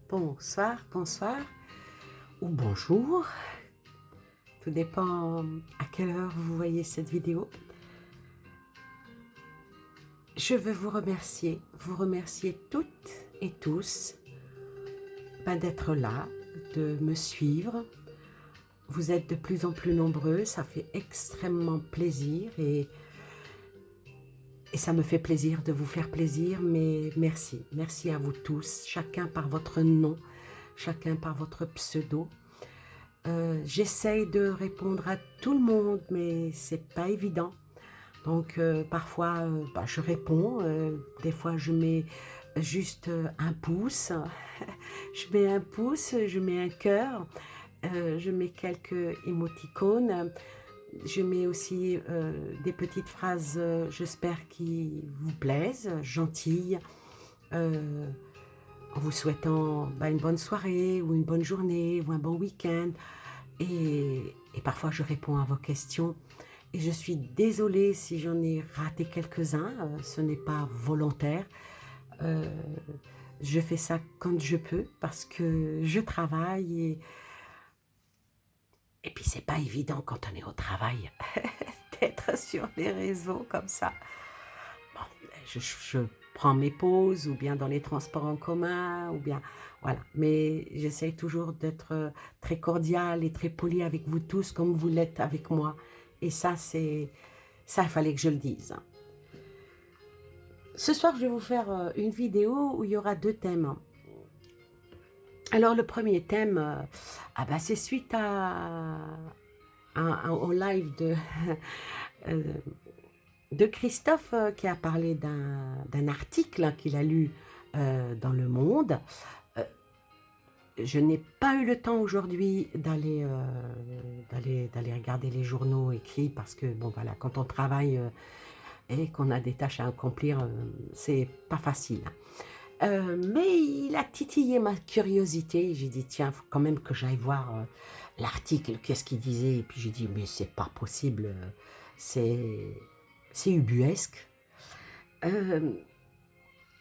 bonsoir, bonsoir ou bonjour. Tout dépend à quelle heure vous voyez cette vidéo. Je veux vous remercier toutes et tous d'être là, de me suivre. Vous êtes de plus en plus nombreux, ça fait extrêmement plaisir et ça me fait plaisir de vous faire plaisir, mais merci. Merci à vous tous, chacun par votre nom, chacun par votre pseudo. J'essaye de répondre à tout le monde, mais c'est pas évident. Donc parfois, je réponds. Des fois, je mets juste un pouce. Je mets un pouce, je mets un cœur. Je mets quelques émoticônes. Je mets aussi des petites phrases, j'espère, qui vous plaisent, gentilles. euh, en vous souhaitant une bonne soirée ou une bonne journée ou un bon week-end. Et parfois, je réponds à vos questions. Et je suis désolée si j'en ai raté quelques-uns. Ce n'est pas volontaire. Euh, je fais ça quand je peux parce que je travaille. Et puis, c'est pas évident quand on est au travail d'être sur les réseaux comme ça. Bon, je prends mes pauses ou bien dans les transports en commun ou bien voilà, mais j'essaye toujours d'être très cordiale et très polie avec vous tous comme vous l'êtes avec moi, et ça il fallait que je le dise. Ce soir je vais vous faire une vidéo où il y aura deux thèmes. Alors le premier thème, c'est suite au live euh, de Christophe qui a parlé d'un article qu'il a lu dans Le Monde. Euh, je n'ai pas eu le temps aujourd'hui d'aller regarder les journaux écrits parce que, bon, voilà, quand on travaille et qu'on a des tâches à accomplir, c'est pas facile. Mais il a titillé ma curiosité. J'ai dit, tiens, faut quand même que j'aille voir l'article, qu'est-ce qu'il disait. Et puis j'ai dit, mais c'est pas possible, c'est c'est ubuesque. Euh,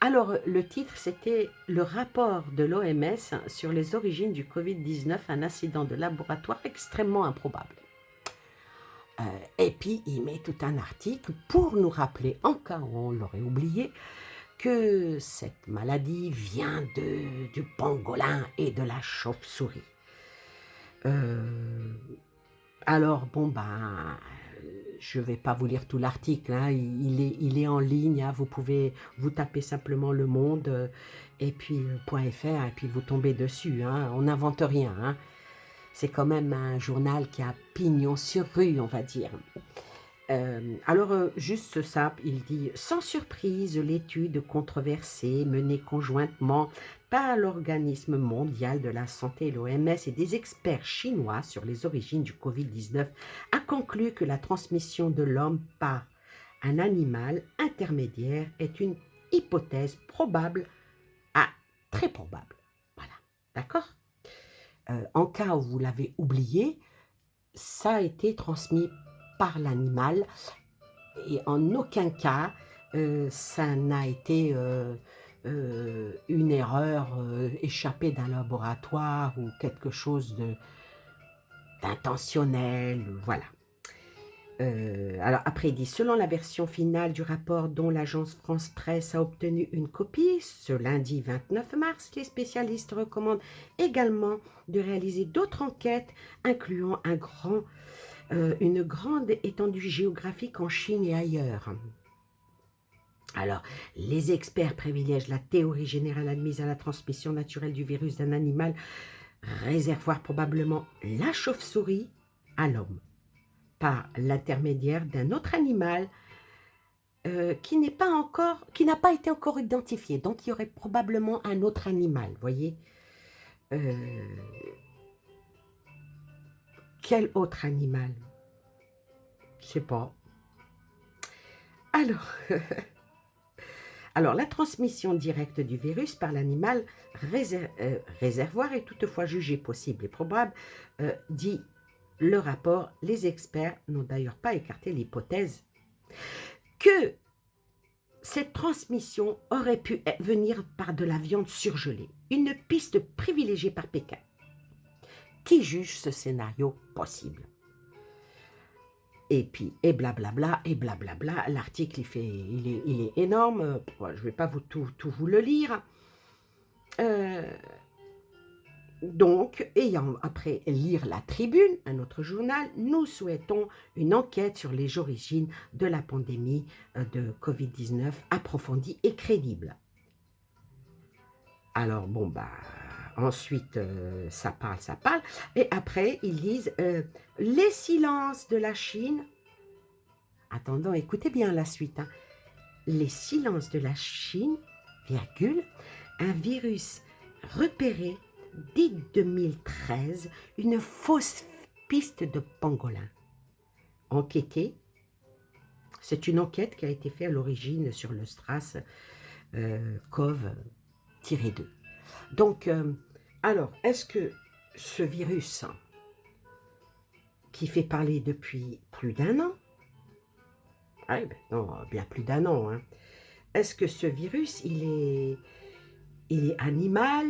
alors, le titre, c'était le rapport de l'OMS sur les origines du Covid-19, un incident de laboratoire extrêmement improbable. Et puis, il met tout un article pour nous rappeler, en cas où on l'aurait oublié, que cette maladie vient du pangolin et de la chauve-souris. Euh, alors, bon, je ne vais pas vous lire tout l'article, hein, il est en ligne, hein, vous pouvez vous taper simplement Le Monde et puis .fr et puis vous tombez dessus, hein, on n'invente rien, hein. C'est quand même un journal qui a pignon sur rue, on va dire. Juste ça, il dit « Sans surprise, l'étude controversée menée conjointement par l'Organisme mondial de la santé, l'OMS, et des experts chinois sur les origines du Covid-19 a conclu que la transmission de l'homme par un animal intermédiaire est une hypothèse probable à très probable. » Voilà, d'accord. En cas où vous l'avez oublié, ça a été transmis par l'animal et en aucun cas ça n'a été une erreur échappée d'un laboratoire ou quelque chose d'intentionnel, voilà. Alors après il dit, selon la version finale du rapport dont l'agence France Presse a obtenu une copie, ce lundi 29 mars, les spécialistes recommandent également de réaliser d'autres enquêtes incluant une grande étendue géographique en Chine et ailleurs. Alors, les experts privilègent la théorie générale admise à la transmission naturelle du virus d'un animal, réservoir probablement la chauve-souris, à l'homme, par l'intermédiaire d'un autre animal qui n'a pas été encore identifié. Donc, il y aurait probablement un autre animal, voyez. Euh, quel autre animal? Je sais pas. Alors, la transmission directe du virus par l'animal réservoir est toutefois jugée possible et probable, dit le rapport. Les experts n'ont d'ailleurs pas écarté l'hypothèse que cette transmission aurait pu venir par de la viande surgelée, une piste privilégiée par Pékin. Qui juge ce scénario possible? Et puis, et blablabla, l'article il est énorme, je ne vais pas tout vous le lire. Donc, ayant après lire La Tribune, un autre journal, nous souhaitons une enquête sur les origines de la pandémie de Covid-19 approfondie et crédible. Alors, bon, bah, ensuite, ça parle, et après, ils disent les silences de la Chine. Attendons, écoutez bien la suite. Hein. Les silences de la Chine, virgule, un virus repéré dès 2013, une fausse piste de pangolin. Enquêté, c'est une enquête qui a été faite à l'origine sur le SRAS CoV-2. Donc, alors, est-ce que ce virus qui fait parler depuis plus d'1 an, ah, ben non, bien plus d'1 an, hein, est-ce que ce virus, il est animal?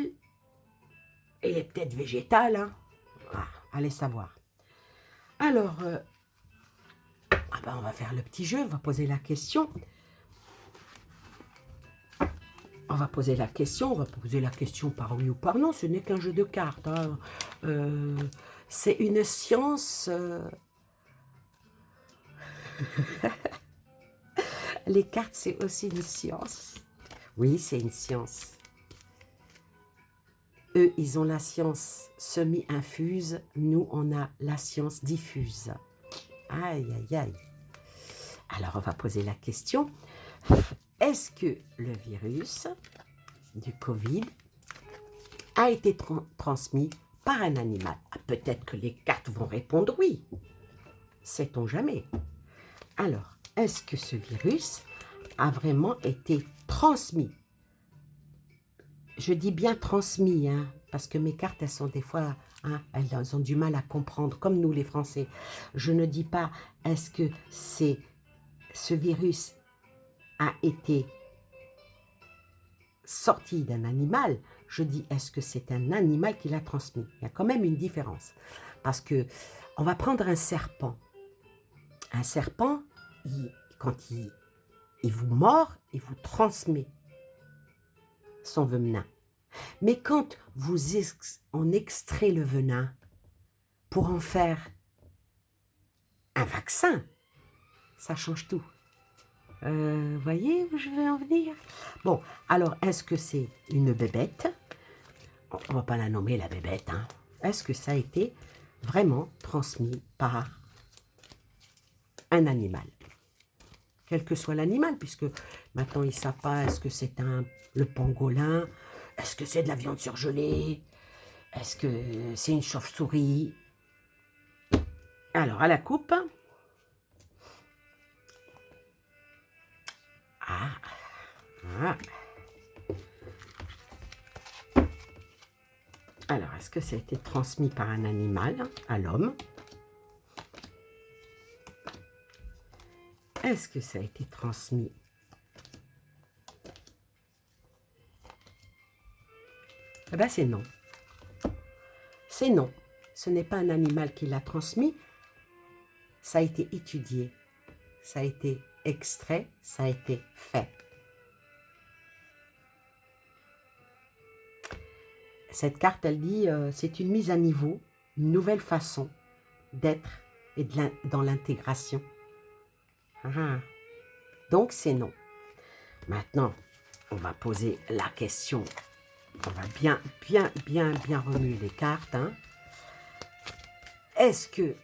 Il est peut-être végétal, hein? Ah, allez savoir. Alors, on va faire le petit jeu, on va poser la question. On va poser la question par oui ou par non, ce n'est qu'un jeu de cartes. Hein. C'est une science... Les cartes, c'est aussi une science. Oui, c'est une science. Eux, ils ont la science semi-infuse. Nous, on a la science diffuse. Aïe, aïe, aïe. Alors, on va poser la question. Est-ce que le virus du Covid a été transmis par un animal? Peut-être que les cartes vont répondre oui. Sait-on jamais. Alors, est-ce que ce virus a vraiment été transmis? Je dis bien transmis, hein, parce que mes cartes, elles sont des fois, hein, elles ont du mal à comprendre, comme nous les Français. Je ne dis pas, est-ce que ce virus a été sorti d'un animal? Je dis, est-ce que c'est un animal qui l'a transmis? Il y a quand même une différence. Parce que, on va prendre un serpent. Un serpent, quand il vous mord, il vous transmet son venin. Mais quand on extrait le venin pour en faire un vaccin, ça change tout. Voyez où je veux en venir? Bon, alors, est-ce que c'est une bébête? On ne va pas la nommer la bébête. Hein. Est-ce que ça a été vraiment transmis par un animal? Quel que soit l'animal, puisque maintenant ils ne savent pas, est-ce que c'est le pangolin? Est-ce que c'est de la viande surgelée? Est-ce que c'est une chauve-souris? Alors, à la coupe. Alors, est-ce que ça a été transmis par un animal à l'homme? Est-ce que ça a été transmis? Eh bien, c'est non. C'est non. Ce n'est pas un animal qui l'a transmis. Ça a été étudié. Ça a été extrait. Ça a été fait. Cette carte, elle dit, c'est une mise à niveau, une nouvelle façon d'être et dans l'intégration. Donc, c'est non. Maintenant, on va poser la question. On va bien remuer les cartes. Hein. Est-ce que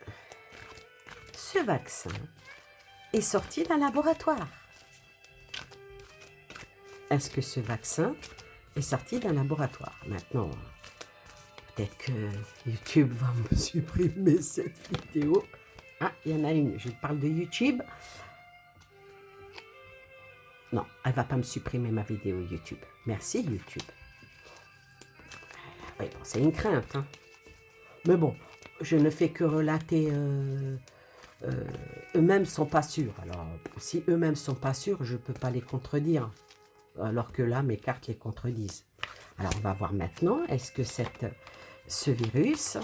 ce vaccin est sorti d'un laboratoire? Est-ce que ce vaccin est sorti d'un laboratoire? Maintenant, peut-être que YouTube va me supprimer cette vidéo. Ah, il y en a une. Je parle de YouTube. Non, elle ne va pas me supprimer ma vidéo YouTube. Merci YouTube. Oui, bon, c'est une crainte. Hein. Mais bon, je ne fais que relater eux-mêmes ne sont pas sûrs. Alors, si eux-mêmes ne sont pas sûrs, je ne peux pas les contredire. Alors que là, mes cartes les contredisent. Alors, on va voir maintenant, est-ce que ce virus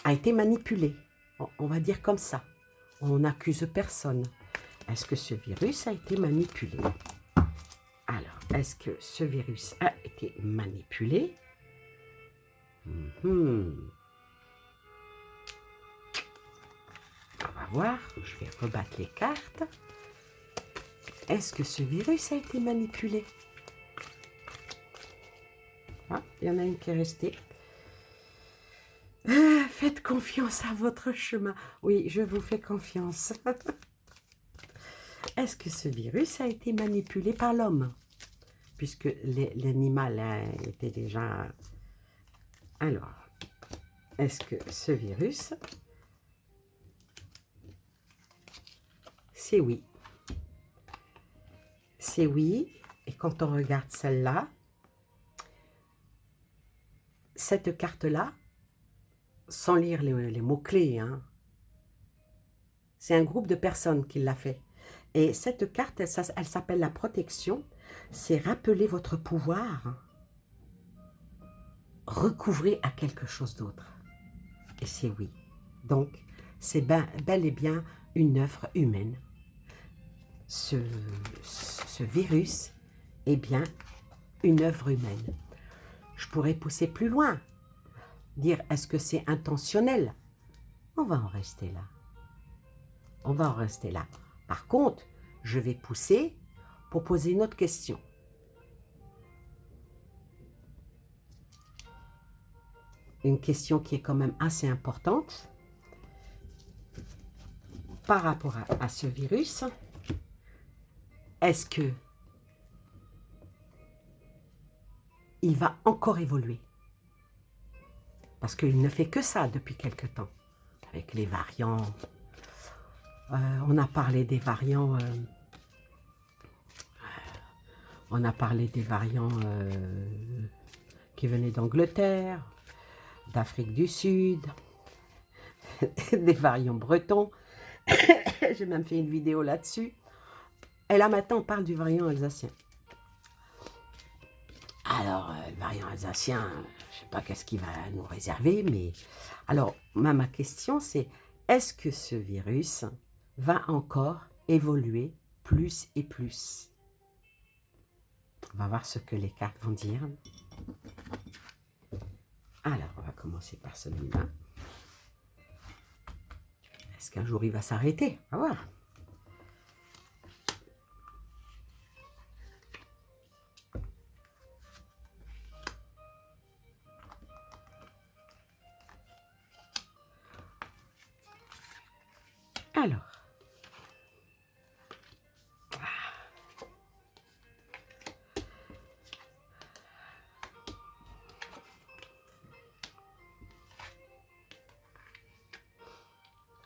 a été manipulé? On va dire comme ça. On n'accuse personne. Est-ce que ce virus a été manipulé? Alors, est-ce que ce virus a été manipulé? On va voir, je vais rebattre les cartes. Est-ce que ce virus a été manipulé? Ah, il y en a une qui est restée. Ah, faites confiance à votre chemin. Oui, je vous fais confiance. Est-ce que ce virus a été manipulé par l'homme? Puisque l'animal était déjà... Alors, est-ce que ce virus... C'est oui. C'est oui. Et quand on regarde celle-là, cette carte-là, sans lire les mots-clés, hein, c'est un groupe de personnes qui l'a fait. Et cette carte, elle s'appelle la protection. C'est rappeler votre pouvoir, recouvrer à quelque chose d'autre. Et c'est oui. Donc, c'est bel et bien une œuvre humaine. Ce virus est bien une œuvre humaine. Je pourrais pousser plus loin, dire est-ce que c'est intentionnel? On va en rester là. On va en rester là. Par contre, je vais pousser pour poser une autre question. Une question qui est quand même assez importante par rapport à ce virus. Est-ce que il va encore évoluer? Parce qu'il ne fait que ça depuis quelque temps. Avec les variants. On a parlé des variants. On a parlé des variants qui venaient d'Angleterre, d'Afrique du Sud, des variants bretons. J'ai même fait une vidéo là-dessus. Et là, maintenant, on parle du variant alsacien. Alors, le variant alsacien, je ne sais pas qu'est-ce qu'il va nous réserver, mais... Alors, ma question, c'est, est-ce que ce virus va encore évoluer plus et plus? On va voir ce que les cartes vont dire. Alors, on va commencer par celui-là. Est-ce qu'un jour, il va s'arrêter? On va voir.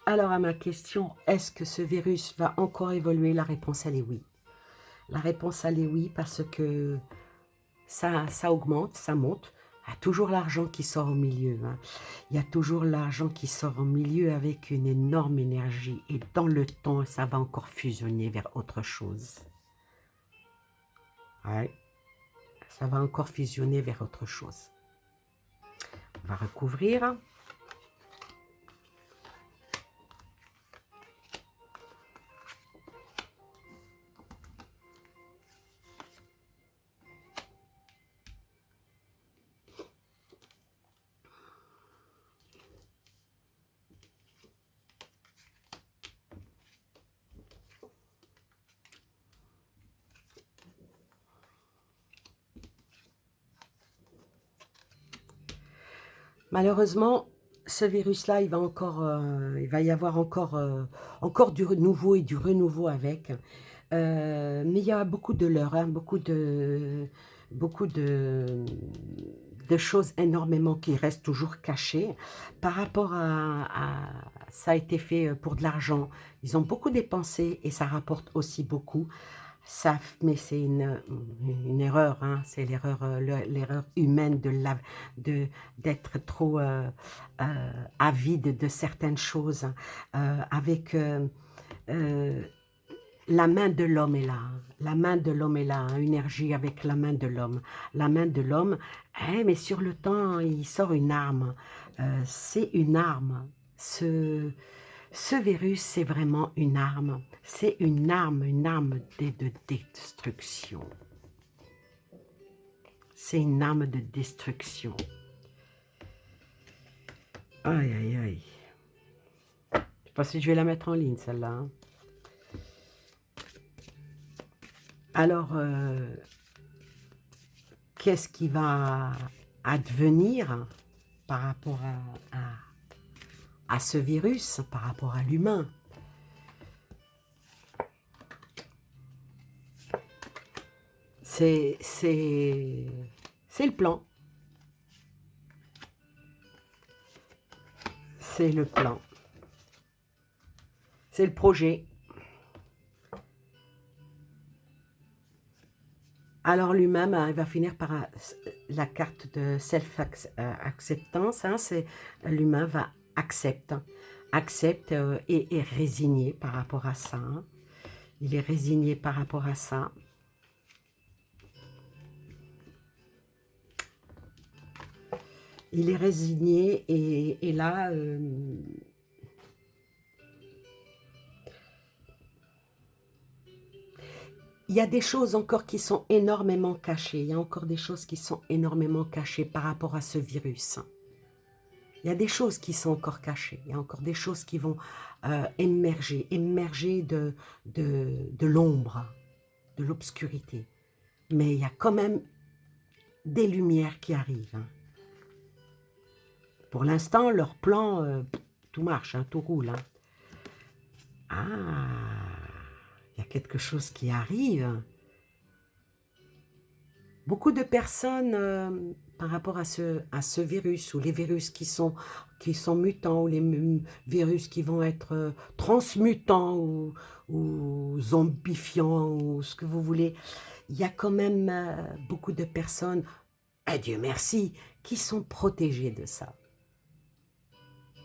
Alors, à ma question, est-ce que ce virus va encore évoluer? La réponse, elle est oui. La réponse, elle est oui, parce que ça augmente, ça monte. Il y a toujours l'argent qui sort au milieu. Hein. Il y a toujours l'argent qui sort au milieu avec une énorme énergie. Et dans le temps, ça va encore fusionner vers autre chose. Ouais. Ça va encore fusionner vers autre chose. On va recouvrir. Malheureusement, ce virus-là, il va y avoir encore du renouveau et du renouveau avec. Mais il y a beaucoup de leurres, hein, beaucoup de choses énormément qui restent toujours cachées. Par rapport ça a été fait pour de l'argent. Ils ont beaucoup dépensé et ça rapporte aussi beaucoup. mais c'est une erreur, hein, c'est l'erreur humaine d'être trop avide de certaines choses. Avec la main de l'homme est là, hein. La main de l'homme est là, hein, une énergie avec la main de l'homme. La main de l'homme, mais sur le temps, il sort une arme. C'est une arme. Ce virus, c'est vraiment une arme. C'est une arme de destruction. C'est une arme de destruction. Aïe, aïe, aïe. Je ne sais pas si je vais la mettre en ligne, celle-là, hein. Alors, qu'est-ce qui va advenir par rapport à ce virus, par rapport à l'humain? C'est le plan. C'est le plan. C'est le projet. Alors l'humain, il va finir par la carte de self-acceptance. Hein, l'humain va accepte et est résigné par rapport à ça. Hein. Il est résigné par rapport à ça. Il est résigné et là, il y a des choses encore qui sont énormément cachées. Il y a encore des choses qui sont énormément cachées par rapport à ce virus. Il y a des choses qui sont encore cachées. Il y a encore des choses qui vont émerger de l'ombre, de l'obscurité. Mais il y a quand même des lumières qui arrivent. Hein. Pour l'instant, leur plan, tout marche, hein, tout roule. Hein. Ah, il y a quelque chose qui arrive. Beaucoup de personnes, par rapport à ce virus, ou les virus qui sont mutants, ou les virus qui vont être transmutants, ou zombifiants, ou ce que vous voulez, il y a quand même beaucoup de personnes, et Dieu merci, qui sont protégées de ça.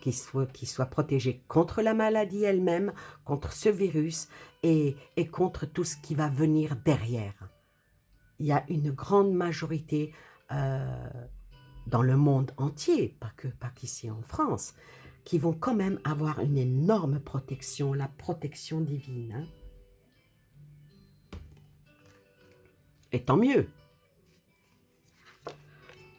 Qui soient protégées contre la maladie elle-même, contre ce virus, et contre tout ce qui va venir derrière. Il y a une grande majorité dans le monde entier, pas qu'ici en France, qui vont quand même avoir une énorme protection, la protection divine. Hein. Et tant mieux.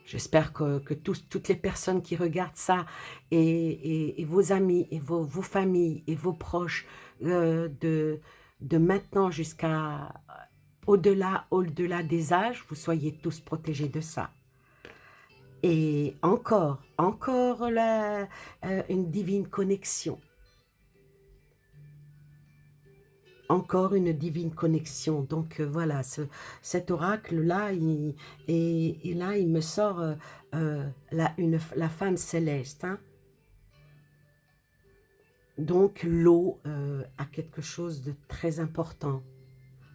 J'espère que toutes les personnes qui regardent ça, et vos amis, et vos familles, et vos proches, de maintenant jusqu'à au-delà des âges, vous soyez tous protégés de ça. Et encore une divine connexion. Encore une divine connexion. Donc voilà, cet oracle-là, là, il me sort la femme céleste. Hein. Donc l'eau a quelque chose de très important.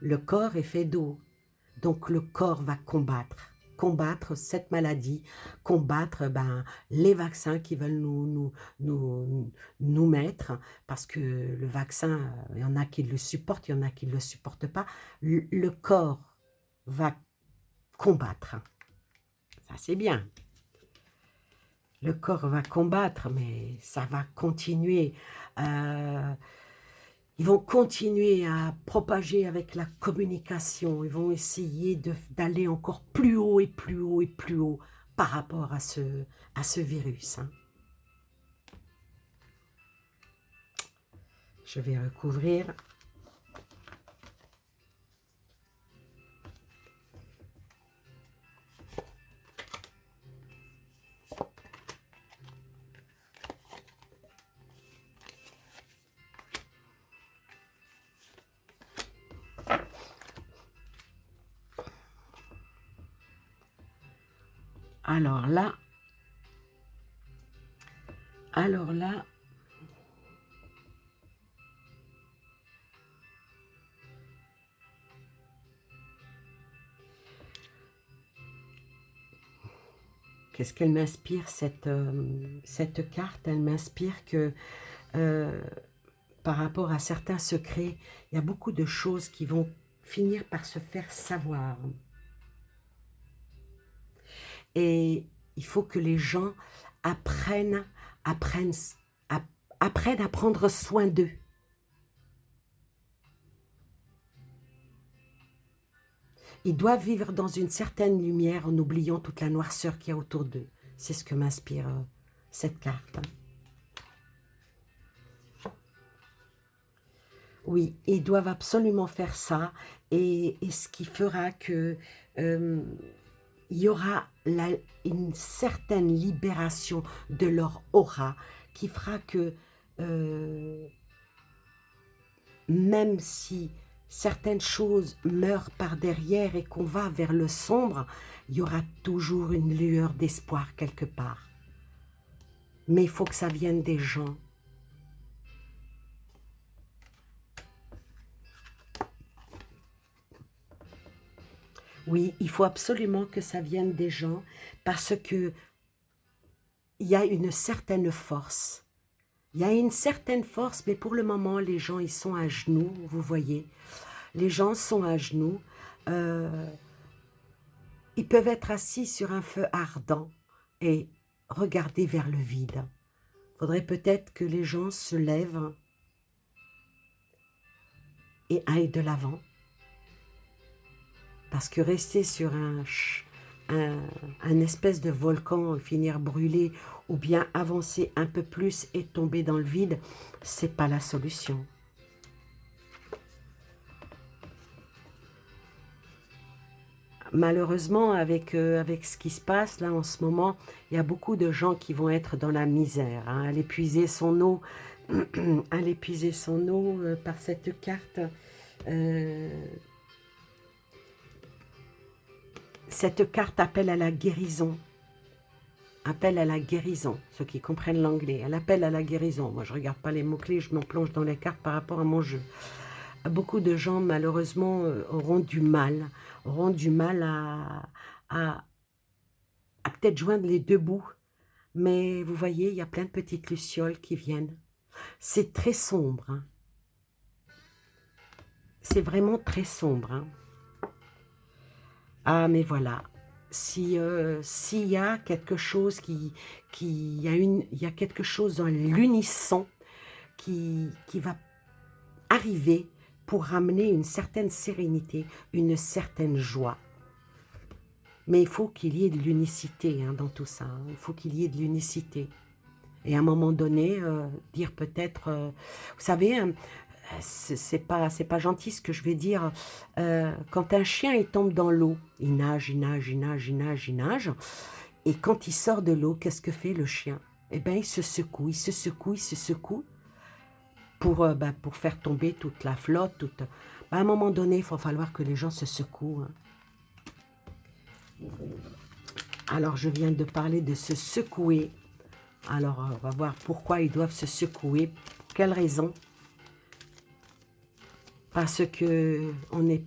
Le corps est fait d'eau. Donc le corps va combattre cette maladie, combattre les vaccins qui veulent nous mettre, parce que le vaccin, il y en a qui le supportent, il y en a qui ne le supportent pas. Le corps va combattre. Ça, c'est bien. Le corps va combattre, mais ça va continuer. Ils vont continuer à propager avec la communication. Ils vont essayer d'aller encore plus haut et plus haut et plus haut par rapport à ce virus. Hein. Je vais recouvrir. Alors là, Qu'est-ce qu'elle m'inspire, cette carte? Elle m'inspire que par rapport à certains secrets, il y a beaucoup de choses qui vont finir par se faire savoir. Et il faut que les gens apprennent à prendre soin d'eux. Ils doivent vivre dans une certaine lumière en oubliant toute la noirceur qu'il y a autour d'eux. C'est ce que m'inspire cette carte. Oui, ils doivent absolument faire ça. Et ce qui fera que il y aura une certaine libération de leur aura qui fera que même si certaines choses meurent par derrière et qu'on va vers le sombre, il y aura toujours une lueur d'espoir quelque part. Mais il faut que ça vienne des gens. Oui, il faut absolument que ça vienne des gens parce que il y a une certaine force. Il y a une certaine force, mais pour le moment, les gens, ils sont à genoux, vous voyez. Les gens sont à genoux. Ils peuvent être assis sur un feu ardent et regarder vers le vide. Il faudrait peut-être que les gens se lèvent et aillent de l'avant. Parce que rester sur un espèce de volcan, finir brûlé, ou bien avancer un peu plus et tomber dans le vide, c'est pas la solution. Malheureusement, avec ce qui se passe là en ce moment, il y a beaucoup de gens qui vont être dans la misère, hein, à l'épuiser son eau, par cette carte. Cette carte appelle à la guérison. Appelle à la guérison, ceux qui comprennent l'anglais. Elle appelle à la guérison. Moi, je ne regarde pas les mots-clés, je m'en plonge dans les cartes par rapport à mon jeu. Beaucoup de gens, malheureusement, auront du mal à peut-être joindre les deux bouts. Mais vous voyez, il y a plein de petites lucioles qui viennent. C'est très sombre. Hein. C'est vraiment très sombre. Hein. Ah, mais voilà. S'il y a quelque chose il y a quelque chose dans l'unisson qui va arriver pour ramener une certaine sérénité, une certaine joie. Mais il faut qu'il y ait de l'unicité hein, dans tout ça. Hein. Il faut qu'il y ait de l'unicité. Et à un moment donné, dire peut-être... vous savez, hein, c'est pas gentil ce que je vais dire. Quand un chien il tombe dans l'eau, il nage, il nage, il nage, il nage, il nage. Et quand il sort de l'eau, qu'est-ce que fait le chien? Eh bien, il se secoue, il se secoue, il se secoue pour faire tomber toute la flotte. À un moment donné, il va falloir que les gens se secouent. Hein. Alors, je viens de parler de se secouer. Alors, on va voir pourquoi ils doivent se secouer. Pour quelle raison? Parce que on n'en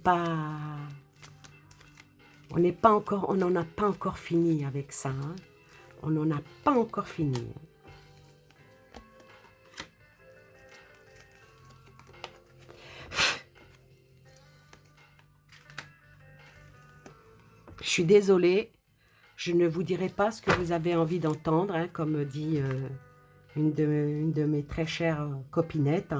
a pas encore fini avec ça. Hein. On n'en a pas encore fini. Je suis désolée, je ne vous dirai pas ce que vous avez envie d'entendre, hein, comme dit une de mes très chères copinettes.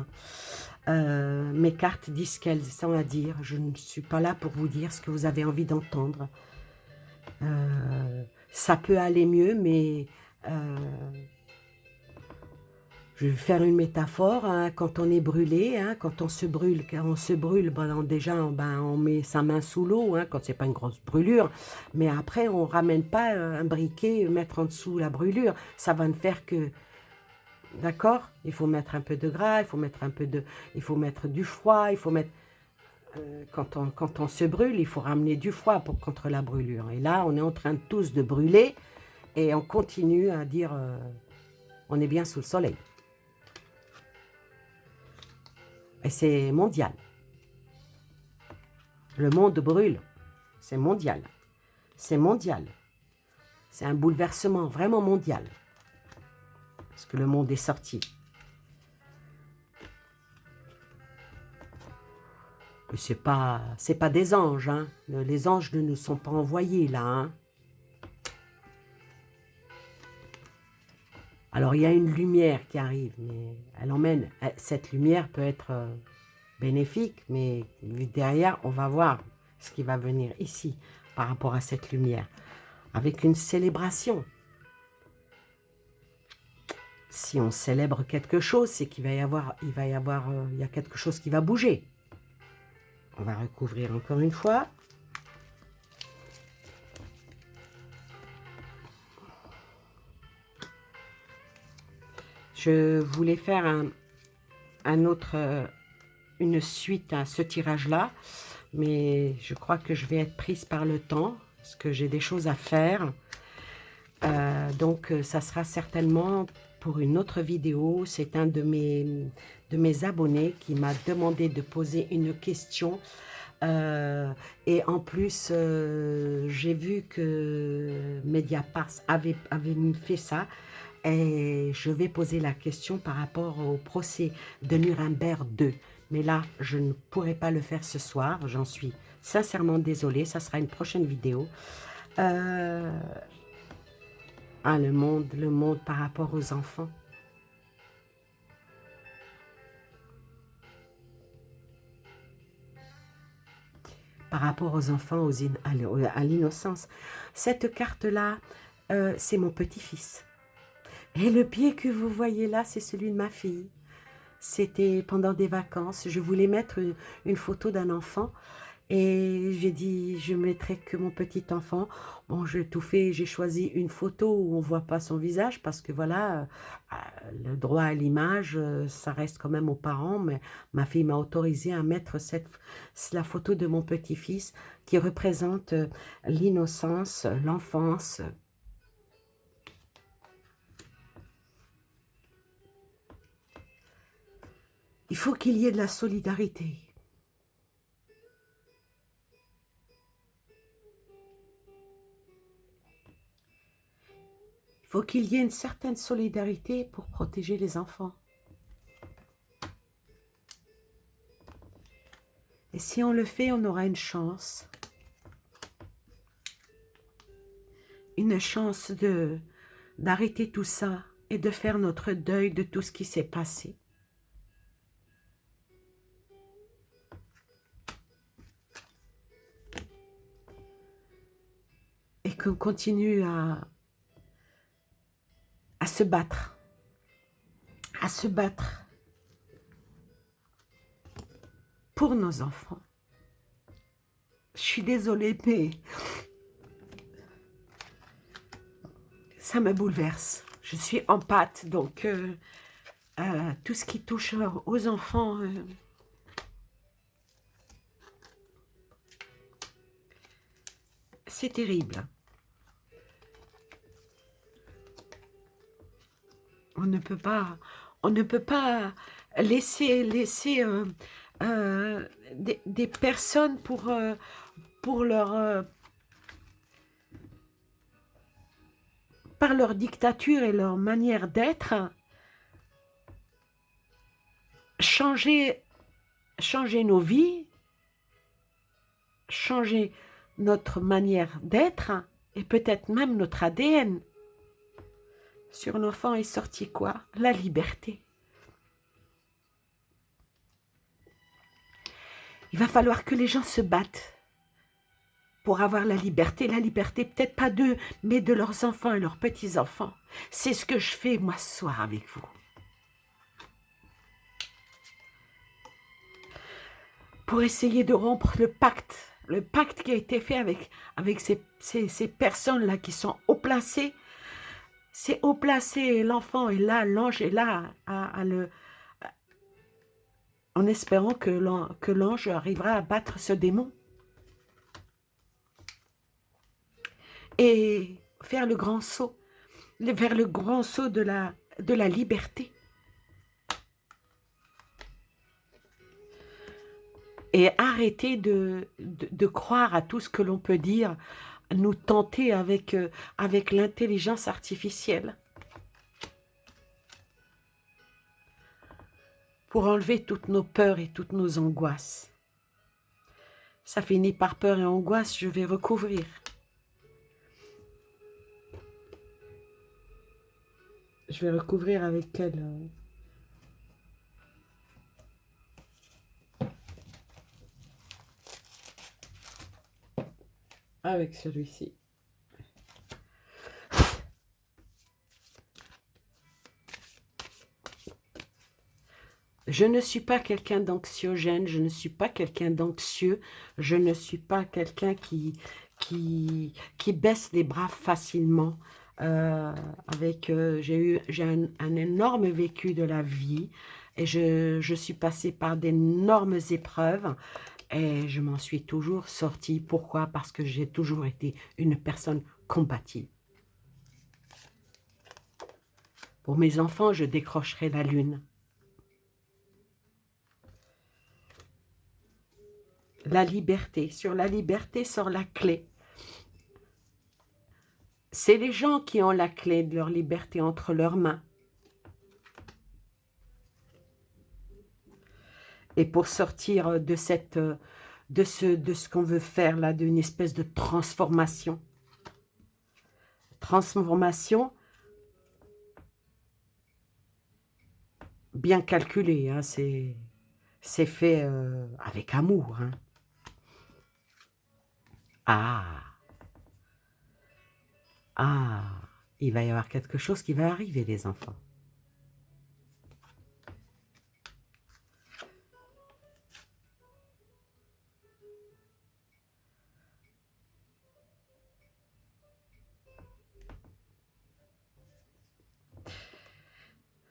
Mes cartes disent ce qu'elles ont à dire. Je ne suis pas là pour vous dire ce que vous avez envie d'entendre. Ça peut aller mieux, mais je vais faire une métaphore. Hein, quand on est brûlé, hein, quand on se brûle, déjà on met sa main sous l'eau, hein, quand c'est pas une grosse brûlure. Mais après, on ramène pas un briquet, mettre en dessous la brûlure. Ça va ne faire que... D'accord? Il faut mettre un peu de gras, il faut mettre du froid, il faut mettre... quand on se brûle, il faut ramener du froid contre la brûlure. Et là, on est en train tous de brûler et on continue à dire on est bien sous le soleil. Et c'est mondial. Le monde brûle. C'est mondial. C'est mondial. C'est un bouleversement vraiment mondial. Parce que le monde est sorti. Et c'est pas des anges, hein. Les anges ne nous sont pas envoyés là, hein. Alors, il y a une lumière qui arrive, mais elle emmène. Cette lumière peut être bénéfique, mais derrière, on va voir ce qui va venir ici par rapport à cette lumière. Avec une célébration. Si on célèbre quelque chose, c'est qu'il va y avoir, il y a quelque chose qui va bouger. On va recouvrir encore une fois. Je voulais faire une suite à ce tirage-là, mais je crois que je vais être prise par le temps, parce que j'ai des choses à faire. Donc, ça sera certainement pour une autre vidéo. C'est un de mes abonnés qui m'a demandé de poser une question. Et en plus, j'ai vu que Mediapart avait fait ça. Et je vais poser la question par rapport au procès de Nuremberg 2. Mais là, je ne pourrai pas le faire ce soir. J'en suis sincèrement désolée. Ça sera une prochaine vidéo. Le monde par rapport aux enfants. Par rapport aux enfants, à l'innocence. Cette carte-là, c'est mon petit-fils. Et le pied que vous voyez là, c'est celui de ma fille. C'était pendant des vacances. Je voulais mettre une photo d'un enfant. Et j'ai dit, je mettrai que mon petit enfant. Bon, j'ai tout fait. J'ai choisi une photo où on ne voit pas son visage. Parce que voilà, le droit à l'image, ça reste quand même aux parents. Mais ma fille m'a autorisé à mettre la photo de mon petit-fils qui représente l'innocence, l'enfance. Il faut qu'il y ait de la solidarité. Il faut qu'il y ait une certaine solidarité pour protéger les enfants. Et si on le fait, on aura une chance. Une chance d'arrêter tout ça et de faire notre deuil de tout ce qui s'est passé. Et qu'on continue à se battre. À se battre pour nos enfants. Je suis désolée, mais ça me bouleverse. Je suis en pâte, donc tout ce qui touche aux enfants, c'est terrible. On ne peut pas laisser des personnes pour par leur dictature et leur manière d'être, changer nos vies, changer notre manière d'être et peut-être même notre ADN. Sur un enfant est sorti quoi? La liberté. Il va falloir que les gens se battent pour avoir la liberté. La liberté, peut-être pas d'eux, mais de leurs enfants et leurs petits-enfants. C'est ce que je fais, moi, ce soir avec vous. Pour essayer de rompre le pacte qui a été fait avec ces personnes-là qui sont haut placées. C'est haut placé, l'enfant est là, l'ange est là, en espérant que l'ange arrivera à battre ce démon. Et faire le grand saut, vers le grand saut de la liberté. Et arrêter de croire à tout ce que l'on peut dire nous tenter avec, avec l'intelligence artificielle pour enlever toutes nos peurs et toutes nos angoisses. Ça finit par peur et angoisse, je vais recouvrir. Je vais recouvrir avec quel... avec celui-ci. Je ne suis pas quelqu'un d'anxiogène, je ne suis pas quelqu'un d'anxieux, je ne suis pas quelqu'un qui baisse les bras facilement. J'ai un énorme vécu de la vie et je suis passée par d'énormes épreuves et je m'en suis toujours sortie. Pourquoi? Parce que j'ai toujours été une personne combative. Pour mes enfants, je décrocherai la lune. La liberté. Sur la liberté sort la clé. C'est les gens qui ont la clé de leur liberté entre leurs mains. Et pour sortir de ce qu'on veut faire là, d'une espèce de transformation. Transformation bien calculée, hein, c'est fait avec amour. Hein. Il va y avoir quelque chose qui va arriver, les enfants.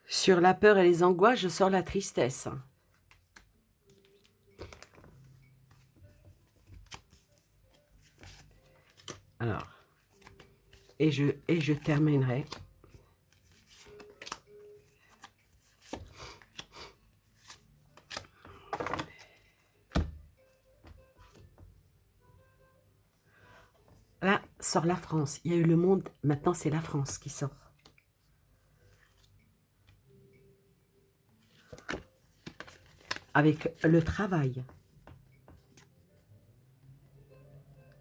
Sur la peur et les angoisses, je sors la tristesse. Alors, et je terminerai. Là, sort la France. Il y a eu le monde, maintenant c'est la France qui sort. Avec le travail.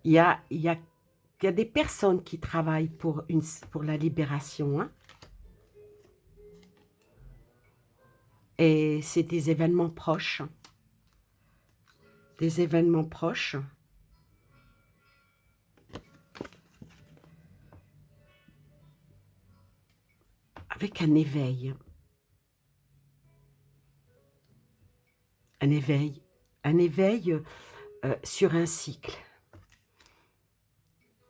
Il y a des personnes qui travaillent pour la libération. Hein. Et c'est des événements proches. Des événements proches. Avec un éveil. Un éveil sur un cycle.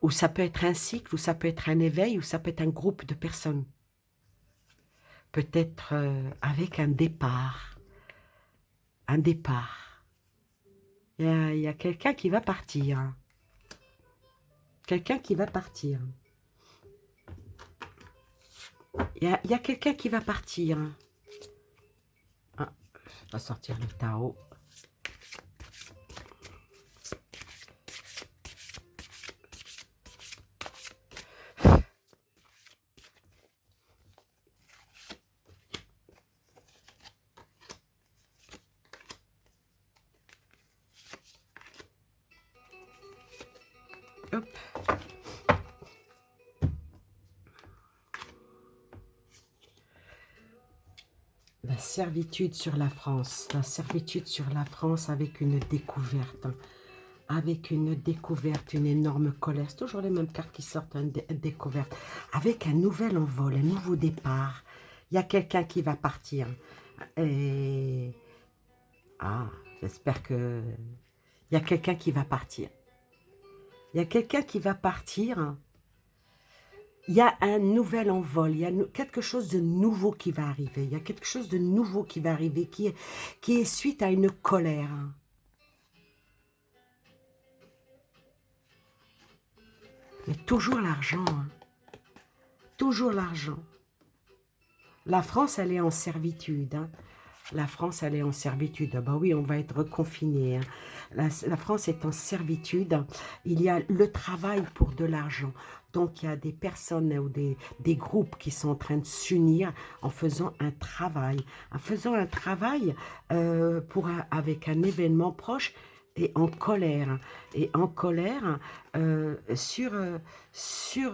Ou ça peut être un cycle, ou ça peut être un éveil, ou ça peut être un groupe de personnes. Peut-être avec un départ. Un départ. Il y a quelqu'un qui va partir. Quelqu'un qui va partir. Il y a quelqu'un qui va partir. Ah, je vais sortir le tarot. Hop. La servitude sur la France. La servitude sur la France avec une découverte. Avec une découverte, une énorme colère. C'est toujours les mêmes cartes qui sortent, une découverte. Avec un nouvel envol, un nouveau départ. Il y a quelqu'un qui va partir. Et... j'espère que... Il y a quelqu'un qui va partir. Il y a quelqu'un qui va partir. Il y a un nouvel envol. Il y a quelque chose de nouveau qui va arriver. Il y a quelque chose de nouveau qui va arriver, qui est suite à une colère. Mais toujours l'argent. Hein. Toujours l'argent. La France, elle est en servitude. Hein. La France, elle est en servitude. Ah bah oui, on va être confiné. Hein. La France est en servitude. Il y a le travail pour de l'argent. Donc, il y a des personnes ou des groupes qui sont en train de s'unir en faisant un travail. En faisant un travail avec un événement proche et en colère. Et en colère sur, sur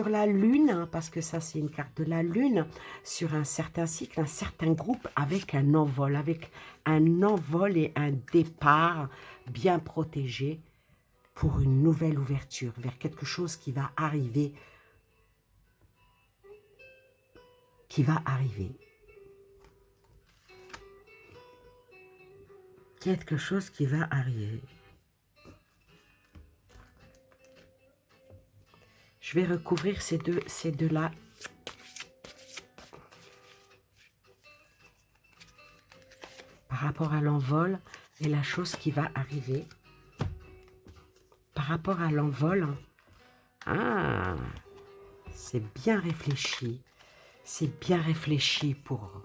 la Lune, hein, parce que ça c'est une carte de la Lune, sur un certain cycle, un certain groupe avec un envol et un départ bien protégé pour une nouvelle ouverture vers quelque chose qui va arriver. Quelque chose qui va arriver. Je vais recouvrir ces deux-là. Par rapport à l'envol et la chose qui va arriver. Par rapport à l'envol, c'est bien réfléchi. C'est bien réfléchi pour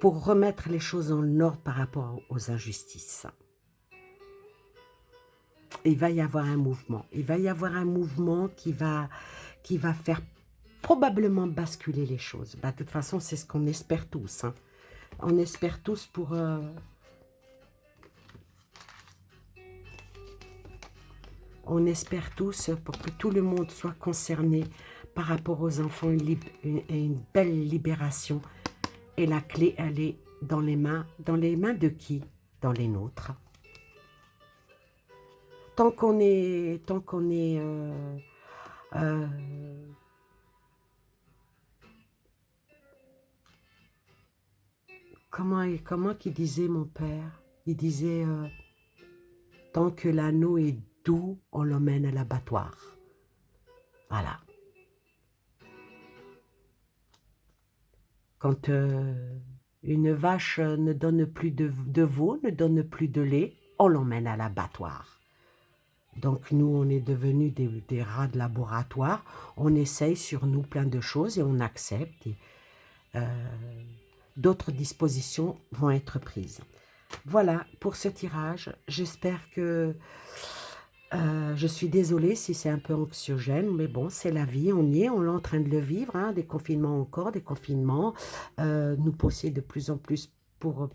remettre les choses en ordre par rapport aux injustices. Il va y avoir un mouvement. Il va y avoir un mouvement qui va faire probablement basculer les choses. Bah, de toute façon, c'est ce qu'on espère tous. Hein. On espère tous pour... On espère tous pour que tout le monde soit concerné par rapport aux enfants, une belle libération. Et la clé, elle est dans les mains de qui? Dans les nôtres. Tant qu'on est comment qu'il disait mon père? Il disait tant que l'anneau est doux, on l'emmène à l'abattoir. Voilà. Quand une vache ne donne plus de veau, ne donne plus de lait, on l'emmène à l'abattoir. Donc nous, on est devenus des rats de laboratoire. On essaye sur nous plein de choses et on accepte. D'autres dispositions vont être prises. Voilà pour ce tirage. J'espère que... je suis désolée si c'est un peu anxiogène, mais bon, c'est la vie, on y est, on est en train de le vivre, hein, des confinements encore, des confinements, nous pousser de plus en plus pour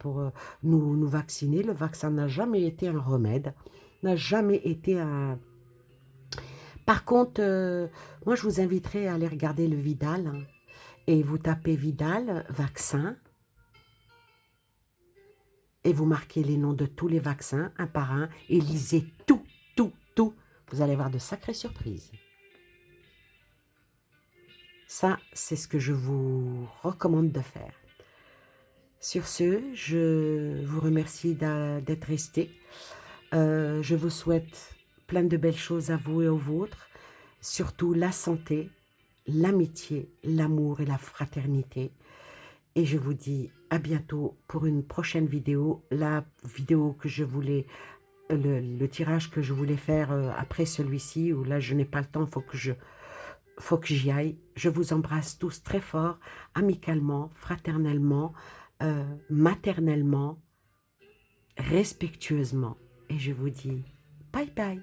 nous vacciner. Le vaccin n'a jamais été un remède, n'a jamais été un... Par contre, moi je vous inviterai à aller regarder le Vidal, hein, et vous tapez Vidal, vaccin, et vous marquez les noms de tous les vaccins, un par un, et lisez tout. Vous allez avoir de sacrées surprises. Ça, c'est ce que je vous recommande de faire. Sur ce, je vous remercie d'être resté. Je vous souhaite plein de belles choses à vous et aux vôtres. Surtout la santé, l'amitié, l'amour et la fraternité. Et je vous dis à bientôt pour une prochaine vidéo. La vidéo que je voulais... Le tirage que je voulais faire après celui-ci, où là je n'ai pas le temps, faut que j'y aille. Je vous embrasse tous très fort, amicalement, fraternellement, maternellement, respectueusement. Et je vous dis bye bye.